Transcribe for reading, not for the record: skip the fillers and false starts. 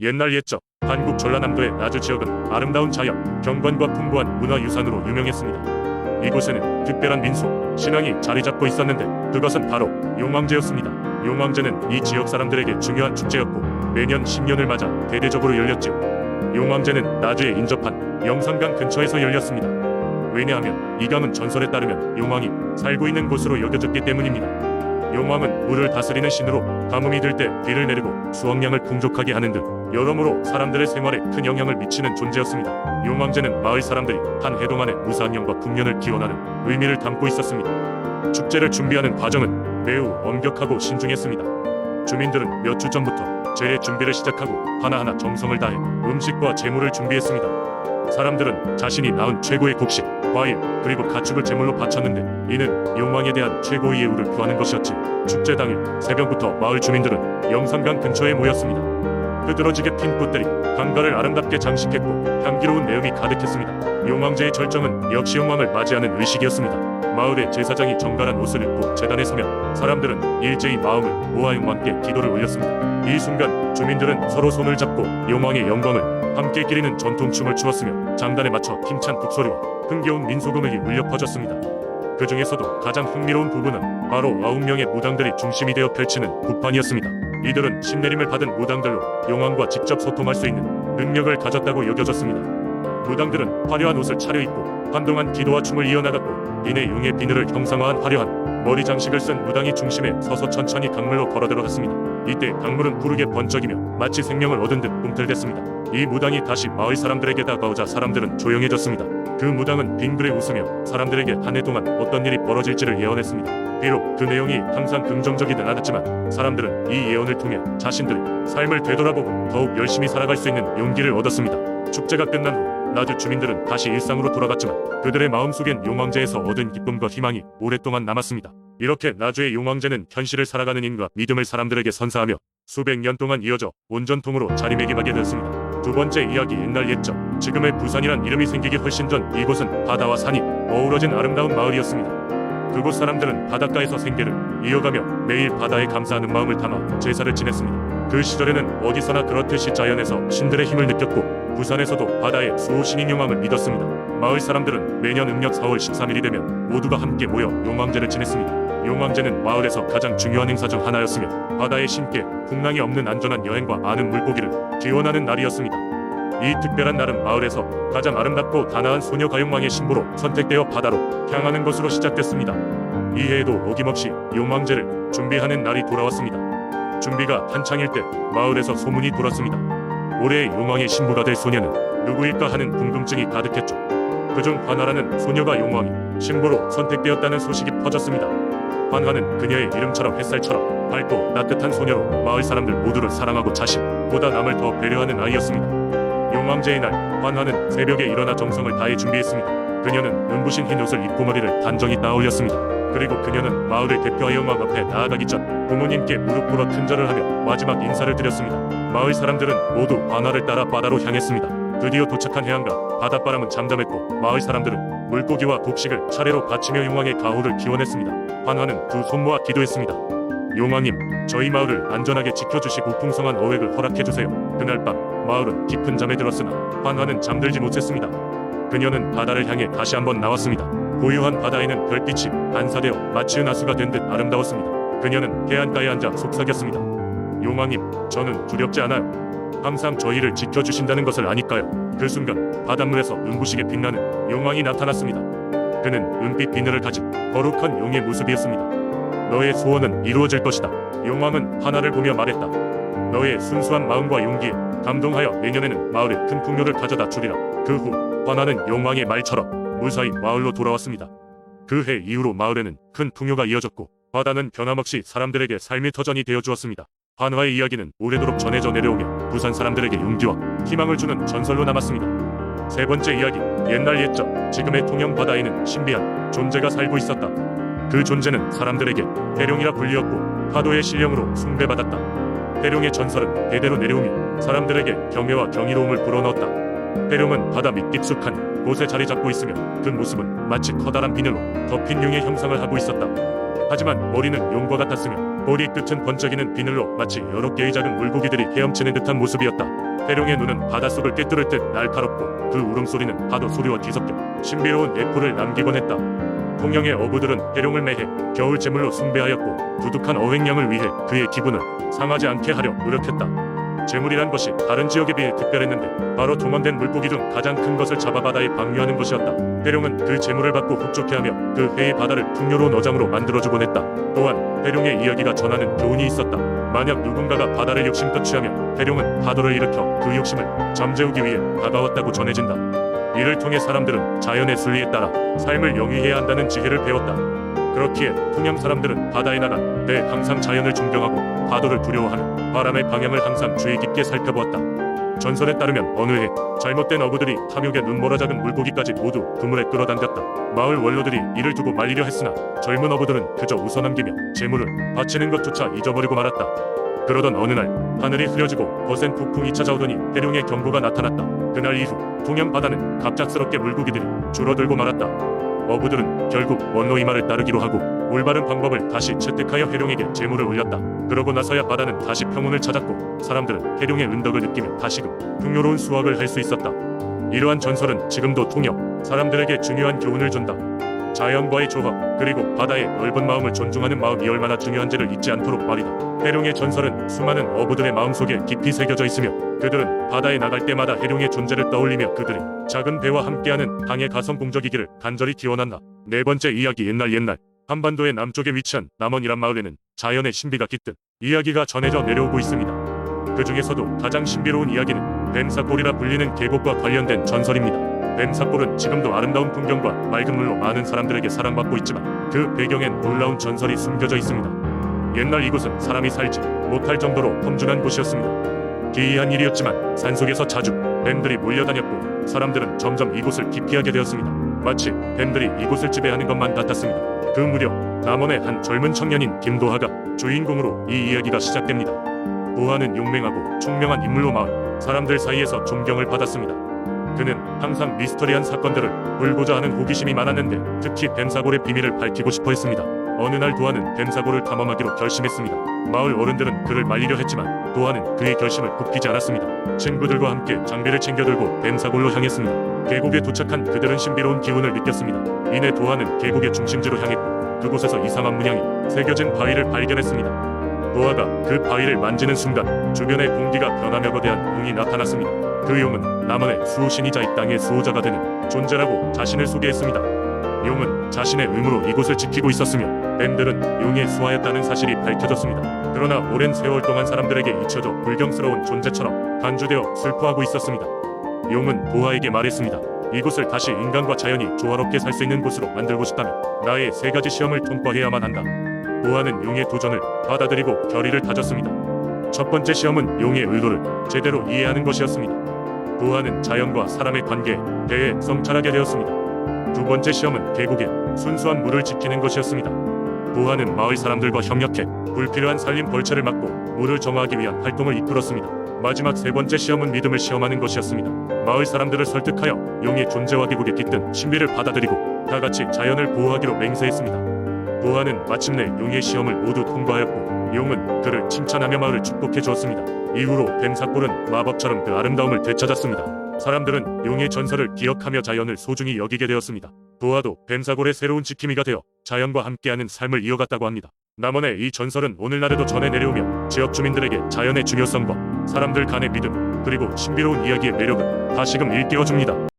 옛날 옛적 한국 전라남도의 나주 지역은 아름다운 자연, 경관과 풍부한 문화유산으로 유명했습니다. 이곳에는 특별한 민속, 신앙이 자리잡고 있었는데 그것은 바로 용왕제였습니다. 용왕제는 이 지역 사람들에게 중요한 축제였고 매년 신년을 맞아 대대적으로 열렸지요. 용왕제는 나주에 인접한 영산강 근처에서 열렸습니다. 왜냐하면 이 강은 전설에 따르면 용왕이 살고 있는 곳으로 여겨졌기 때문입니다. 용왕은 물을 다스리는 신으로 가뭄이 들 때 비를 내리고 수확량을 풍족하게 하는 등 여러모로 사람들의 생활에 큰 영향을 미치는 존재였습니다. 용왕제는 마을 사람들이 한 해 동안의 무사한 영과 풍년을 기원하는 의미를 담고 있었습니다. 축제를 준비하는 과정은 매우 엄격하고 신중했습니다. 주민들은 몇 주 전부터 제의 준비를 시작하고 하나하나 정성을 다해 음식과 제물을 준비했습니다. 사람들은 자신이 낳은 최고의 곡식, 과일, 그리고 가축을 제물로 바쳤는데 이는 용왕에 대한 최고의 예우를 구하는 것이었지. 축제 당일 새벽부터 마을 주민들은 영산강 근처에 모였습니다. 흐드러지게 핀 꽃들이 강가를 아름답게 장식했고 향기로운 내음이 가득했습니다. 용왕제의 절정은 역시 용왕을 맞이하는 의식이었습니다. 마을의 제사장이 정갈한 옷을 입고 제단에 서면 사람들은 일제히 마음을 모아 용왕께 기도를 올렸습니다. 이 순간 주민들은 서로 손을 잡고 용왕의 영광을 함께 기리는 전통춤을 추었으며 장단에 맞춰 힘찬 북소리와 흥겨운 민속음악이 울려 퍼졌습니다. 그 중에서도 가장 흥미로운 부분은 바로 9명의 무당들이 중심이 되어 펼치는 구판이었습니다. 이들은 신내림을 받은 무당들로 용왕과 직접 소통할 수 있는 능력을 가졌다고 여겨졌습니다. 무당들은 화려한 옷을 차려입고 한동안 기도와 춤을 이어나갔고 이내 용의 비늘을 형상화한 화려한 머리 장식을 쓴 무당이 중심에 서서 천천히 강물로 걸어들어갔습니다. 이때 강물은 푸르게 번쩍이며 마치 생명을 얻은 듯 꿈틀댔습니다. 이 무당이 다시 마을 사람들에게 다가오자 사람들은 조용해졌습니다. 그 무당은 빙그레 웃으며 사람들에게 한 해 동안 어떤 일이 벌어질지를 예언했습니다. 비록 그 내용이 항상 긍정적이진 않았지만 사람들은 이 예언을 통해 자신들의 삶을 되돌아보고 더욱 열심히 살아갈 수 있는 용기를 얻었습니다. 축제가 끝난 후 나주 주민들은 다시 일상으로 돌아갔지만 그들의 마음속엔 용왕제에서 얻은 기쁨과 희망이 오랫동안 남았습니다. 이렇게 나주의 용왕제는 현실을 살아가는 힘과 믿음을 사람들에게 선사하며 수백 년 동안 이어져 온전통으로 자리매김하게 되었습니다. 두 번째 이야기. 옛날 옛적 지금의 부산이란 이름이 생기기 훨씬 전 이곳은 바다와 산이 어우러진 아름다운 마을이었습니다. 그곳 사람들은 바닷가에서 생계를 이어가며 매일 바다에 감사하는 마음을 담아 제사를 지냈습니다. 그 시절에는 어디서나 그렇듯이 자연에서 신들의 힘을 느꼈고 부산에서도 바다의 수호신인 용왕을 믿었습니다. 마을 사람들은 매년 음력 4월 13일이 되면 모두가 함께 모여 용왕제를 지냈습니다. 용왕제는 마을에서 가장 중요한 행사 중 하나였으며 바다의 신께 풍랑이 없는 안전한 여행과 많은 물고기를 기원하는 날이었습니다. 이 특별한 날은 마을에서 가장 아름답고 단아한 소녀 가용왕의 신부로 선택되어 바다로 향하는 것으로 시작됐습니다. 이 해에도 어김없이 용왕제를 준비하는 날이 돌아왔습니다. 준비가 한창일 때 마을에서 소문이 돌았습니다. 올해의 용왕의 신부가 될 소녀는 누구일까 하는 궁금증이 가득했죠. 그중 환하라는 소녀가 용왕이 신부로 선택되었다는 소식이 퍼졌습니다. 환하는 그녀의 이름처럼 햇살처럼 밝고 따뜻한 소녀로 마을 사람들 모두를 사랑하고 자신보다 남을 더 배려하는 아이였습니다. 용왕제의 날 환하는 새벽에 일어나 정성을 다해 준비했습니다. 그녀는 눈부신 흰 옷을 입고 머리를 단정히 따올렸습니다. 그리고 그녀는 마을을 대표하여 용왕 앞에 나아가기 전 부모님께 무릎 꿇어 큰절을 하며 마지막 인사를 드렸습니다. 마을 사람들은 모두 환하를 따라 바다로 향했습니다. 드디어 도착한 해안가 바닷바람은 잠잠했고 마을 사람들은 물고기와 곡식을 차례로 바치며 용왕의 가호를 기원했습니다. 환하는 두 손 모아 기도했습니다. 용왕님, 저희 마을을 안전하게 지켜주시고 풍성한 어획을 허락해주세요. 그날 밤 마을은 깊은 잠에 들었으나 환하는 잠들지 못했습니다. 그녀는 바다를 향해 다시 한번 나왔습니다. 고요한 바다에는 별빛이 반사되어 마치 은하수가 된 듯 아름다웠습니다. 그녀는 해안가에 앉아 속삭였습니다. 용왕님, 저는 두렵지 않아요. 항상 저희를 지켜주신다는 것을 아니까요. 그 순간 바닷물에서 눈부시게 빛나는 용왕이 나타났습니다. 그는 은빛 비늘을 가진 거룩한 용의 모습이었습니다. 너의 소원은 이루어질 것이다. 용왕은 환하를 보며 말했다. 너의 순수한 마음과 용기에 감동하여 내년에는 마을에 큰 풍요를 가져다 주리라. 그 후 환하는 용왕의 말처럼 무사히 마을로 돌아왔습니다. 그 해 이후로 마을에는 큰 풍요가 이어졌고 바다는 변함없이 사람들에게 삶의 터전이 되어주었습니다. 환하의 이야기는 오래도록 전해져 내려오며 부산 사람들에게 용기와 희망을 주는 전설로 남았습니다. 세 번째 이야기. 옛날 옛적 지금의 통영 바다에는 신비한 존재가 살고 있었다. 그 존재는 사람들에게 대룡이라 불리었고 파도의 신령으로 숭배받았다. 대룡의 전설은 대대로 내려오며 사람들에게 경외와 경이로움을 불어넣었다. 대룡은 바다 밑 깊숙한 곳에 자리 잡고 있으며 그 모습은 마치 커다란 비늘로 덮인 용의 형상을 하고 있었다. 하지만 머리는 용과 같았으며 머리 끝은 번쩍이는 비늘로 마치 여러 개의 작은 물고기들이 헤엄치는 듯한 모습이었다. 해룡의 눈은 바닷속을 꿰뚫을 듯 날카롭고 그 울음소리는 파도 소리와 뒤섞여 신비로운 에코를 남기곤 했다. 통영의 어부들은 해룡을 매해 겨울 제물로 숭배하였고 두둑한 어획량을 위해 그의 기분을 상하지 않게 하려 노력했다. 제물이란 것이 다른 지역에 비해 특별했는데 바로 동원된 물고기 중 가장 큰 것을 잡아 바다에 방류하는 것이었다. 해룡은 그 제물을 받고 흡족해하며 그 해의 바다를 풍요로운 어장으로 만들어주곤 했다. 또한 해룡의 이야기가 전하는 교훈이 있었다. 만약 누군가가 바다를 욕심껏 취하며 해룡은 파도를 일으켜 그 욕심을 잠재우기 위해 다가왔다고 전해진다. 이를 통해 사람들은 자연의 순리에 따라 삶을 영위해야 한다는 지혜를 배웠다. 그렇기에 통영 사람들은 바다에 나가 때 항상 자연을 존경하고 파도를 두려워하는 바람의 방향을 항상 주의 깊게 살펴보았다. 전설에 따르면 어느 해 잘못된 어부들이 탐욕에 눈멀어 작은 물고기까지 모두 그물에 끌어당겼다. 마을 원로들이 이를 두고 말리려 했으나 젊은 어부들은 그저 웃어넘기며 재물을 바치는 것조차 잊어버리고 말았다. 그러던 어느 날 하늘이 흐려지고 거센 폭풍이 찾아오더니 해룡의 경고가 나타났다. 그날 이후 통영 바다는 갑작스럽게 물고기들이 줄어들고 말았다. 어부들은 결국 원로의 말을 따르기로 하고 올바른 방법을 다시 채택하여 해룡에게 제물을 올렸다. 그러고 나서야 바다는 다시 평온을 찾았고 사람들은 해룡의 은덕을 느끼며 다시금 풍요로운 수확을 할 수 있었다. 이러한 전설은 지금도 통영 사람들에게 중요한 교훈을 준다. 자연과의 조화 그리고 바다의 넓은 마음을 존중하는 마음이 얼마나 중요한지를 잊지 않도록 말이다. 해룡의 전설은 수많은 어부들의 마음속에 깊이 새겨져 있으며 그들은 바다에 나갈 때마다 해룡의 존재를 떠올리며 그들의 작은 배와 함께하는 강의 가성 공적이기를 간절히 기원한다. 네 번째 이야기 옛날 한반도의 남쪽에 위치한 남원이란 마을에는 자연의 신비가 깃든 이야기가 전해져 내려오고 있습니다. 그 중에서도 가장 신비로운 이야기는 뱀사골이라 불리는 계곡과 관련된 전설입니다. 뱀사골은 지금도 아름다운 풍경과 맑은 물로 많은 사람들에게 사랑받고 있지만 그 배경엔 놀라운 전설이 숨겨져 있습니다. 옛날 이곳은 사람이 살지 못할 정도로 험준한 곳이었습니다. 기이한 일이었지만 산속에서 자주 뱀들이 몰려다녔고 사람들은 점점 이곳을 기피하게 되었습니다. 마치 뱀들이 이곳을 지배하는 것만 같았습니다. 그 무렵 남원의 한 젊은 청년인 김도하가 주인공으로 이 이야기가 시작됩니다. 도하는 용맹하고 총명한 인물로 마을 사람들 사이에서 존경을 받았습니다. 그는 항상 미스터리한 사건들을 풀고자 하는 호기심이 많았는데 특히 뱀사골의 비밀을 밝히고 싶어 했습니다. 어느 날 도하는 뱀사골을 탐험하기로 결심했습니다. 마을 어른들은 그를 말리려 했지만 도하는 그의 결심을 굽히지 않았습니다. 친구들과 함께 장비를 챙겨들고 뱀사골로 향했습니다. 계곡에 도착한 그들은 신비로운 기운을 느꼈습니다. 이내 도하는 계곡의 중심지로 향했고 그곳에서 이상한 문양이 새겨진 바위를 발견했습니다. 도하가 그 바위를 만지는 순간 주변의 공기가 변하며 거대한 용이 나타났습니다. 그 용은 남원의 수호신이자 이 땅의 수호자가 되는 존재라고 자신을 소개했습니다. 용은 자신의 의무로 이곳을 지키고 있었으며 뱀들은 용에 수하였다는 사실이 밝혀졌습니다. 그러나 오랜 세월 동안 사람들에게 잊혀져 불경스러운 존재처럼 간주되어 슬퍼하고 있었습니다. 용은 도하에게 말했습니다. 이곳을 다시 인간과 자연이 조화롭게 살 수 있는 곳으로 만들고 싶다면 나의 세 가지 시험을 통과해야만 한다. 도하는 용의 도전을 받아들이고 결의를 다졌습니다. 첫 번째 시험은 용의 의도를 제대로 이해하는 것이었습니다. 도하는 자연과 사람의 관계에 대해 성찰하게 되었습니다. 두 번째 시험은 계곡의 순수한 물을 지키는 것이었습니다. 도하는 마을 사람들과 협력해 불필요한 산림 벌채를 막고 물을 정화하기 위한 활동을 이끌었습니다. 마지막 세 번째 시험은 믿음을 시험하는 것이었습니다. 마을 사람들을 설득하여 용의 존재와 계곡에 깃든 신비를 받아들이고 다 같이 자연을 보호하기로 맹세했습니다. 도하는 마침내 용의 시험을 모두 통과하였고 용은 그를 칭찬하며 마을을 축복해 주었습니다. 이후로 뱀사골은 마법처럼 그 아름다움을 되찾았습니다. 사람들은 용의 전설을 기억하며 자연을 소중히 여기게 되었습니다. 도하도 뱀사골의 새로운 지킴이가 되어 자연과 함께하는 삶을 이어갔다고 합니다. 남원의 이 전설은 오늘날에도 전해 내려오며 지역 주민들에게 자연의 중요성과 사람들 간의 믿음 그리고 신비로운 이야기의 매력을 다시금 일깨워줍니다.